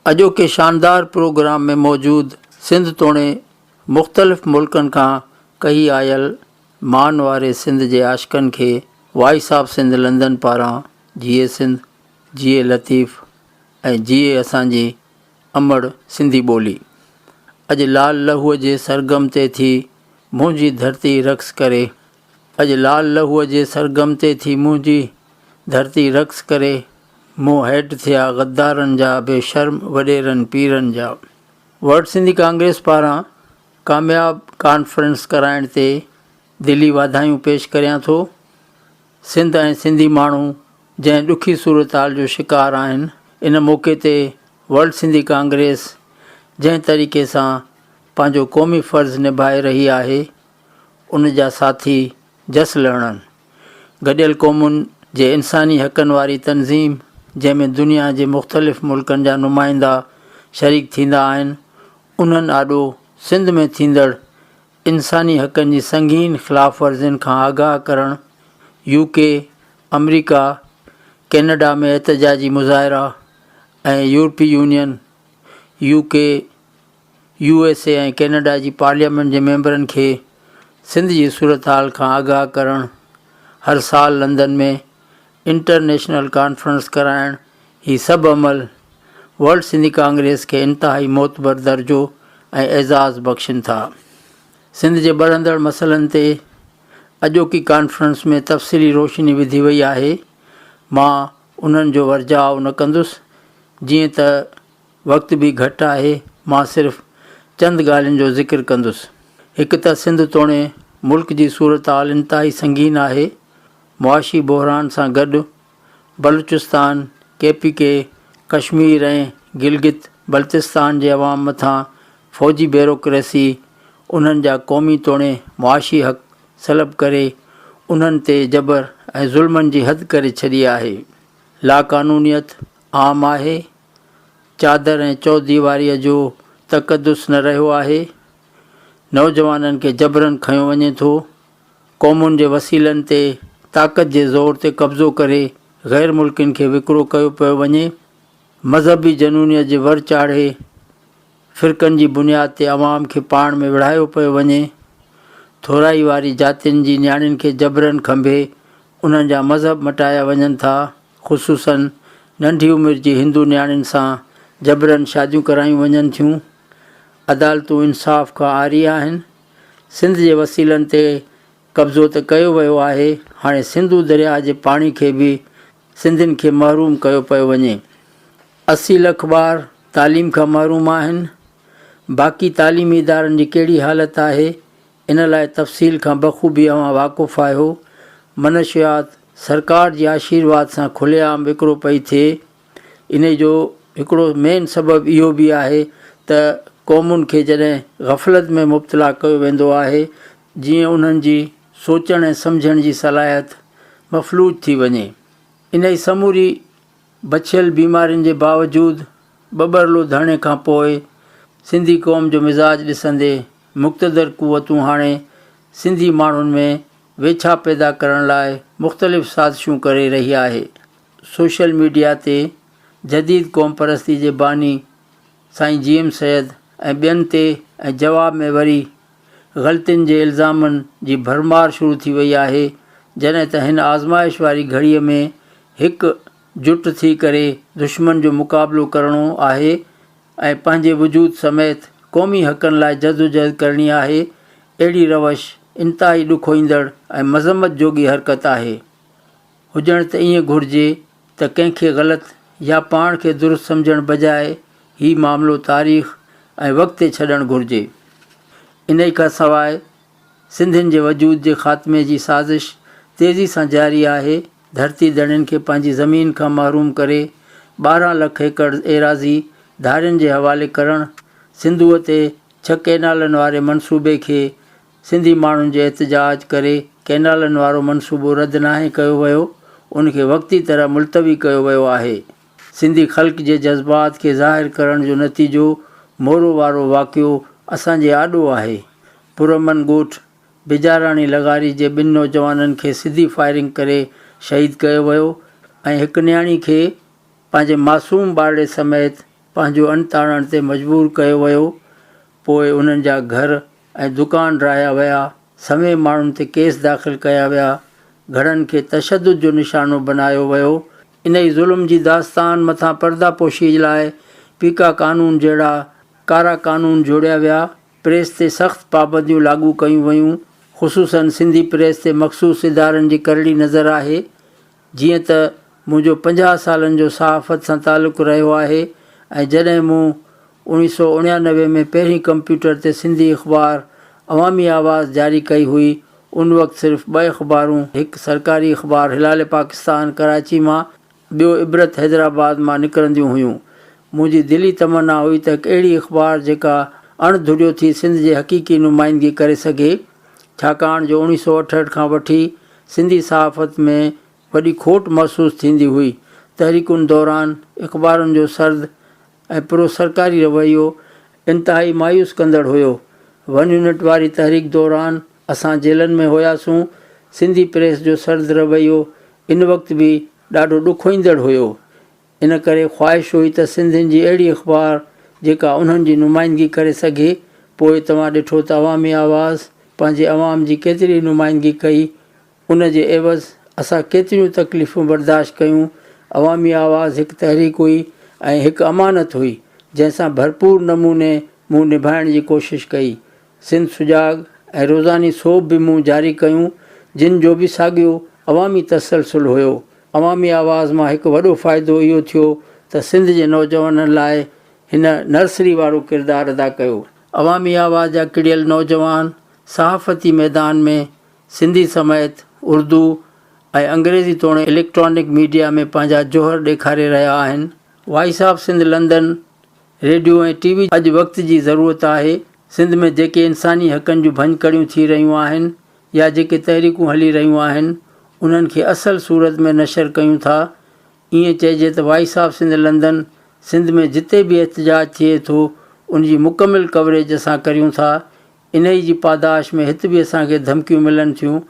अॼोके शानदार प्रोग्राम में मौजूद सिंध तोणे मुख़्तलिफ़ मुल्कनि खां कई आयल मान वारे सिंध जे आशिक़नि खे वॉइस ऑफ सिंध लंदन पारां जीए सिंध, जीए लतीफ़ ऐं जीए असांजी अमड़ सिंधी ॿोली। अॼु लाल लहूअ जे सरगम ते थी मुंहिंजी धरती रक़्स करे, अॼु लाल लहूअ जे सरगम ते थी मुंहिंजी धरती रक़्स करे, मूं हेठि थिया गद्दारनि जा बेशर्म वॾेरनि पीरनि जा। वर्ल्ड सिंधी कांग्रेस पारां कामयाब कॉन्फ्रेंस कराइण ते दिली वाधायूं पेश करियां थो। सिंध ऐं सिंधी माण्हू जंहिं ॾुखी सूरत हाल जो शिकार आहिनि, इन मौक़े ते वर्ल्ड सिंधी कांग्रेस जंहिं तरीक़े सां पंहिंजो क़ौमी फ़र्ज़ु निभाए रही आहे, उन जा साथी जस लहणनि। गॾियल क़ौमुनि जे इंसानी हक़नि वारी तनज़ीम, जंहिंमें दुनिया जे मुख़्तलिफ़ मुल्कनि जा नुमाइंदा शरीक थींदा आहिनि, उन्हनि आॾो सिंध में थींदड़ इंसानी हक़नि जी संगीन ख़िलाफ़ वर्ज़ियुनि खां आगाह करणु, UK, अमरीका, कैनेडा में एहतजाजी मुज़ाहिरा ऐं यूरोपी यूनियन, UK, USA ऐं कैनेडा जी पार्लियामेंट जे मेंबरनि खे सिंध जी सूरत हाल खां आगाह करणु, हर साल लंदन में इंटरनेशनल कॉन्फ्रेंस कराइण, ही सभु अमल वर्ल्ड सिंधी कांग्रेस खे इंतिहाई मोतबर दर्जो ऐं एज़ाज़ बख़्शनि था। सिंध जे बढ़ंदड़ मसइलनि ते अॼोकी कॉन्फ्रेंस में तफ़सीली रोशनी विधी वई आहे। मां उन्हनि जो वर्जाउ न कंदुसि, जीअं त वक़्तु बि घटि आहे। मां सिर्फ़ु चंद ॻाल्हियुनि जो ज़िक्र कंदुसि। हिकु त सिंध तोणे मुल्क जी सूरत हाल इंतिहाई संगीन आहे। मुआशी बहरान सां गॾु बलूचिस्तान, KPK, कश्मीर ऐं गिलगित बल्तिस्तान जे अवाम मथां फ़ौजी ब्यूरोक्रेसी उन्हनि जा क़ौमी तोणे मुआशी हक़ सलब करे उन्हनि ते जबर ऐं ज़ुल्मनि जी हद करे छॾी आहे। लाक़ानूनियत आम आहे। चादर ऐं चौदीवारीअ जो तक़दुस न रहियो आहे। नौजवाननि खे जबरन खंयो वञे थो। क़ौमुनि जे वसीलनि ते ताक़त जे ज़ोर ते कब्ज़ो करे ग़ैर मुल्कियुनि खे विकिरो कयो पियो वञे। मज़हबी जनूनीअ जे वर चाढ़े फ़िरक़नि जी बुनियाद ते अवाम खे पाण में विढ़ायो पियो वञे। थोराई वारी जातियुनि जी नियाणियुनि खे जबरन खंभे उन्हनि जा मज़हब मटाया वञनि था। ख़ुसूसन नंढी उमिरि जी हिंदू नियाणियुनि सां जबरन शादियूं करायूं वञनि थियूं। अदालतूं इंसाफ़ खां आरी आहिनि। सिंध जे वसीलनि ते कब्ज़ो त कयो वियो आहे, हाणे सिंधू दरिया जे पाणी खे बि सिंधियुनि खे महरूम कयो पियो वञे। 80 लख ॿार तालीम खां महरूम आहिनि। बाक़ी तालीमी इदारनि जी कहिड़ी हालत आहे, इन लाइ तफ़सील खां बख़ूबी अवां वाक़ुफ़ु आहियो। मनशियात सरकार जी आशीर्वाद सां खुलेआम विकिरो पई थिए। इन जो हिकिड़ो मेन सबबु इहो बि आहे त क़ौमुनि खे जॾहिं ग़फ़लत में मुब्तला कयो वेंदो आहे, जीअं उन्हनि जी सोचण ऐं सम्झण जी सलाहियत मफ़लूज थी वञे। इन ई समूरी बचियल बीमारियुनि जे बावजूदु ॿॿरलो धरणे खां पोइ सिंधी क़ौम जो मिज़ाज ॾिसंदे मुक़्तदर क़ुवतूं हाणे सिंधी माण्हुनि में वेछा पैदा करण लाइ मुख़्तलिफ़ साज़िशूं करे रही आहे। सोशल मीडिया ते जदीद क़ौम परस्ती जे बानी साईं GM सैयद ऐं ॿियनि ते ऐं जवाब में वरी ग़लतियुनि जे इल्ज़ामनि जी भरमार शुरू थी वई आहे। जॾहिं त हिन आज़माइश वारी घड़ीअ में हिकु जुट थी करे दुश्मन जो मुक़ाबिलो करिणो आहे ऐं पंहिंजे वजूद समेत क़ौमी हक़नि लाइ जदोजहद करणी आहे। अहिड़ी रवश इंतिहाई ॾुखोईंदड़ ऐं मज़म्मत जोगी हरकत आहे। हुजण त ईअं घुरिजे त कंहिंखे ग़लति या पाण खे दुरुस्त सम्झण बजाए ही मामिलो तारीख़ ऐं वक़्त ते छॾणु घुरिजे। इन ई खां सवाइ सिंधियुनि जे वजूद जे ख़ात्मे जी साज़िश तेज़ी सां जारी आहे। धरती दड़ियुनि खे पंहिंजी ज़मीन खां महरूम करे 12 लख एकड़ एराज़ी धारियुनि जे हवाले करणु, सिंधूअ ते 6 कैनालनि वारे मनसूबे खे सिंधी माण्हुनि जे एहतजाज करे कैनालनि वारो मनसूबो रद्द नाहे कयो वियो, उनखे वक़्ती तरह मुलतवी कयो वियो आहे। सिंधी ख़ल्क़ जे जज़्बात खे ज़ाहिर करण जो नतीजो मोरो वारो वाक़ियो असांजे आॾो आहे। पुरमन ॻोठ बिजाराणी लॻारी जे 2 नौजवाननि खे सिधी फायरिंग करे शहीद कयो वियो ऐं हिकु नियाणी खे पंहिंजे मासूम ॿारड़े समेत पंहिंजो अणताणण ते मजबूर कयो वियो। पोइ उन्हनि जा घर ऐं दुकान ढाया विया, समें माण्हुनि ते केस दाख़िल कया विया, घरनि खे तशदुद जो निशानो बनायो वियो। इन ई ज़ुल्म जी दास्तान मथां पर्दापोशी लाइ पीका कानून जहिड़ा कारा कानून जोड़िया विया। प्रेस ते सख़्तु पाबंदियूं लागू कयूं वयूं, ख़ुसूसन सिंधी प्रेस ते मख़सूस इदारनि जी करड़ी नज़र आहे। जीअं त मुंहिंजो 50 सालनि जो सहाफ़त सां तालुक़ु रहियो आहे ऐं जॾहिं मूं 1999 में पहिरीं कंप्यूटर ते सिंधी अख़बार अवामी आवाज़ जारी कई हुई, उन वक़्तु सिर्फ़ु 2 अख़बारूं, हिकु सरकारी अख़बार हिलाल पाकिस्तान कराची मां, ॿियो इबरत हैदराबाद मां निकिरंदियूं हुयूं। मुंहिंजी दिली तमन्ना हुई त हिकु अहिड़ी अख़बार जेका अणधुरियो थी सिंध जे हक़ीक़ी नुमाइंदगी करे सघे, छाकाणि जो 1968 खां वठी सिंधी सहाफ़त में वॾी खोट महसूसु थींदी हुई। तहरीकुनि दौरान अख़बारुनि जो सर्द ऐं पुरो सरकारी रवैयो इंतिहाई मायूस कंदड़ हुयो। 1 यूनिट वारी तहरीक दौरान असां जेलनि में हुयासीं। सिंधी प्रेस जो सर्द रवैयो इन वक़्तु बि ॾाढो ॾुखोईंदड़ हुयो। इन करे ख़्वाहिश हुई त सिंधियुनि जी अहिड़ी अख़बार जेका उन्हनि जी नुमाइंदगी करे सघे। पोइ तव्हां ॾिठो त अवामी आवाज़ पंहिंजे अवाम जी केतिरी नुमाइंदगी कई, उन जे एवज़ असां केतिरियूं तकलीफ़ूं बर्दाश्त कयूं। अवामी आवाज़ हिकु तहरीक हुई ऐं हिकु अमानत हुई, जंहिंसां भरपूर नमूने मूं निभाइण जी कोशिशि कई। सिंध सुजाग ऐं रोज़ानी सोप बि मूं जारी कयूं, जिन जो बि साॻियो अवामी तसलसल हुयो। अवामी आवाज़ मां हिकु वॾो फ़ाइदो इहो थियो त सिंध जे नौजवाननि लाइ हिन नर्सरी वारो किरदारु अदा कयो। अवामी आवाज़ जा किड़ियल नौजवान सहाफ़ती मैदान में सिंधी समेत उर्दू ऐं अंग्रेज़ी तोणे इलेक्ट्रॉनिक मीडिया में पंहिंजा जोहर ॾेखारे रहिया आहिनि। Voice of Sindh London radio ऐं टीवी अॼु वक़्त जी ज़रूरत आहे। सिंध में जेके इंसानी हक़नि जूं भञकड़ियूं थी रहियूं आहिनि या जेके तहरीकूं हली रहियूं आहिनि, उन्हनि खे असल सूरत में नशर कयूं था। ईअं चइजे त Voice of Sindh London Sindh में जिते बि एहतजाज थिए थो, उनजी मुकमिल कवरेज असां करियूं था। इन ई जी पादाश में हिते बि असांखे धमकियूं मिलनि थियूं।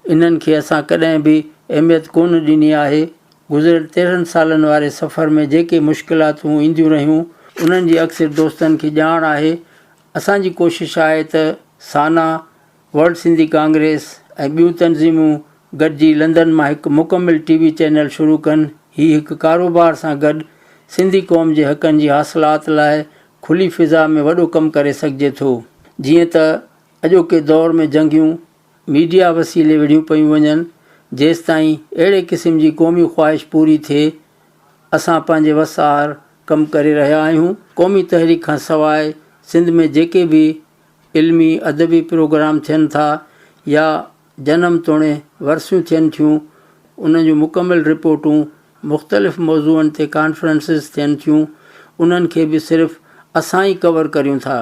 इन्हनि खे असां कॾहिं बि अहमियत कोन ॾिनी आहे। गुज़िरियल 13 सालनि वारे सफ़र में जेके मुश्किलातूं ईंदियूं रहियूं, उन्हनि जी अक्सर दोस्तनि खे ॼाण आहे। असांजी कोशिशि आहे त साना, वर्ल्ड सिंधी कांग्रेस ऐं ॿियूं तनज़ीमूं गॾिजी लंदन मां हिकु मुकमिल टीवी चैनल शुरू कनि। हीउ हिकु कारोबार सां गॾु सिंधी क़ौम जे हक़नि जी हासिलात लाइ खुली फ़िज़ा में वॾो कमु करे सघिजे थो। जीअं त अॼोके दौर में जंगियूं मीडिया वसीले विढ़ियूं पियूं वञनि, जेसि ताईं अहिड़े क़िस्म जी क़ौमी ख़्वाहिश पूरी थिए, असां पंहिंजे वसार कमु करे रहिया आहियूं। क़ौमी तहरीक खां सवाइ सिंध में जेके बि इल्मी अदबी प्रोग्राम थियनि था या जनम तोणे वरसियूं थियनि थियूं, उन जूं मुकमिल रिपोर्टूं, मुख़्तलिफ़ मौज़ूअनि ते कॉन्फ्रेंसिस थियनि थियूं, उन्हनि खे बि सिर्फ़ु असां ई कवर करियूं था।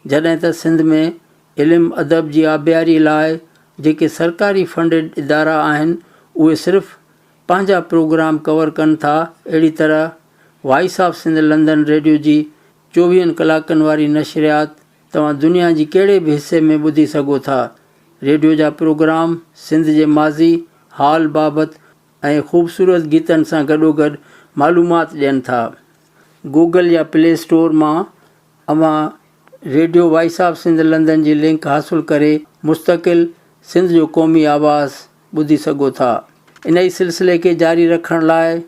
जॾहिं त सिंध में इल्मु अदब जी आबियारी लाइ जेके सरकारी फंडेड इदारा आहिनि, उहे सिर्फ़ु पंहिंजा प्रोग्राम कवर कनि था। अहिड़ी तरह voice of Sindh London radio जी 24 कलाकनि वारी नशरियात तव्हां दुनिया जी कहिड़े बि हिसे में ॿुधी सघो था। रेडियो जा प्रोग्राम सिंध जे माज़ी हाल बाबति ऐं ख़ूबसूरत गीतनि सां गॾोगॾु मालूमात ॾियनि था। गूगल या प्ले स्टोर मां अवां radio Voice of Sindh London जी लिंक हासिलु करे मुस्तक़िल सिंध जो क़ौमी आवाज़ ॿुधी सघो था। इन ई सिलसिले खे जारी रखण लाइ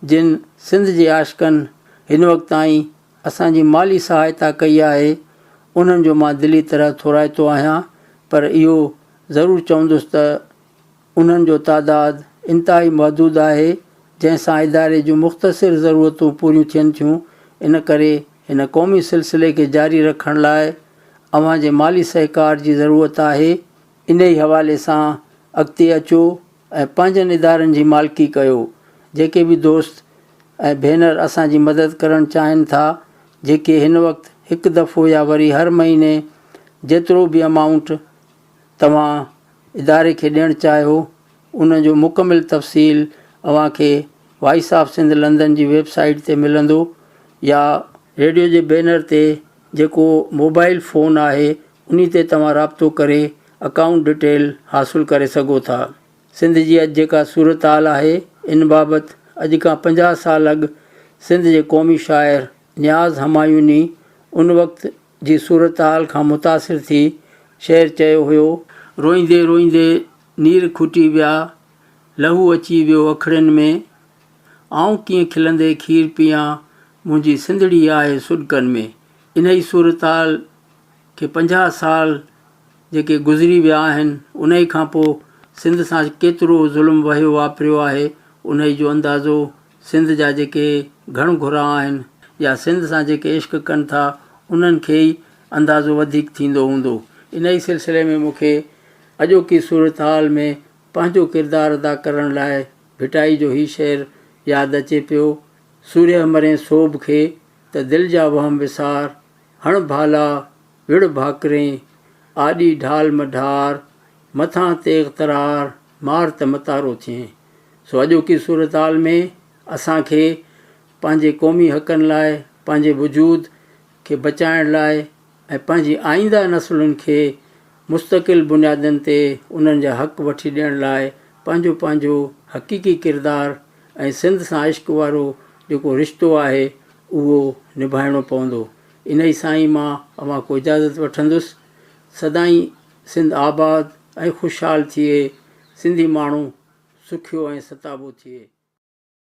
जिन सिंध जे आशिक़नि हिन वक़्तु ताईं असांजी माली सहायता कई आहे, उन्हनि जो मां दिली तरह थोराइतो आहियां, पर इहो ज़रूरु चवंदुसि त उन्हनि जो तादादु इंतिहाई महदूद आहे, जंहिंसां इदारे जूं मुख़्तसिर ज़रूरतूं पूरियूं थियनि थियूं। इन करे हिन क़ौमी सिलसिले खे जारी रखण लाइ अव्हां जे माली सहकार जी ज़रूरत आहे। इन ई हवाले सां अॻिते अचो ऐं पंहिंजनि इदारनि जी मालिकी कयो। जेके बि दोस्त ऐं भेनर असांजी मदद करणु चाहिनि था, जेके हिन वक़्तु हिकु दफ़ो या वरी हर महीने जेतिरो बि अमाउंट तव्हां इदारे खे ॾियणु चाहियो, उन जो मुकमिल तफ़सील अव्हांखे वॉइस ऑफ सिंध लंदन जी वेबसाइट ते मिलंदो या रेडियो जे बैनर ते जेको मोबाइल फ़ोन आहे, उन ते तव्हां राब्तो करे अकाउंट डिटेल हासिलु करे सघो था। सिंध जी अॼु जेका सूरत हाल आहे, इन बाबति अॼु खां 50 साल अॻु सिंध जे क़ौमी शाइर नियाज़ हमायूनी उन वक़्त जी सूरत हाल खां मुतासिर थी शेर चयो हुयो, रोईंदे रोईंदे नीर खुटी विया, लहू अची वियो अखिड़ियुनि में, आऊं कीअं खिलंदे खीर पीआं, मुंहिंजी सिंधड़ी आहे सुॾकनि में। इन ई सूरत हाल खे 50 साल जेके गुज़री विया आहिनि, उन ई खां पोइ सिंध सां केतिरो ज़ुल्म वहियो वापिरियो आहे, उन ई जो अंदाज़ो सिंध जा जेके घण घुरा आहिनि या सिंध सां जेके इश्क कनि था उन्हनि खे ई अंदाज़ो वधीक थींदो हूंदो। इन ई सिलसिले में मूंखे अॼोकी सूरत हाल में पंहिंजो किरदारु अदा करण लाइ भिटाई जो ही शेर यादि अचे पियो, सूर्य मरे सोभ खे त दिलि जा वहम विसार, हण भाला विड़ भाकरें, आॾी ढाल मढार, मथां तेग तरार, मार त मतारो थिए। सो अॼोकी सूरत हाल में असांखे पंहिंजे क़ौमी हक़नि लाइ, पंहिंजे वजूद खे बचाइण लाइ ऐं पंहिंजी आईंदा नसलुनि खे मुस्तक़िल बुनियादनि ते उन्हनि जा हक़ वठी ॾियण लाइ पंहिंजो पंहिंजो हक़ीक़ी किरदारु ऐं सिंध सां इश्क वारो जेको रिश्तो आहे उहो निभाइणो पवंदो। इन ई सां ई मां अव्हां को इजाज़त वठंदुसि। सदाईं सिंध आबाद ऐं ख़ुशहाल थिए, सिंधी माण्हू सुखियो ऐं सताबो थिए।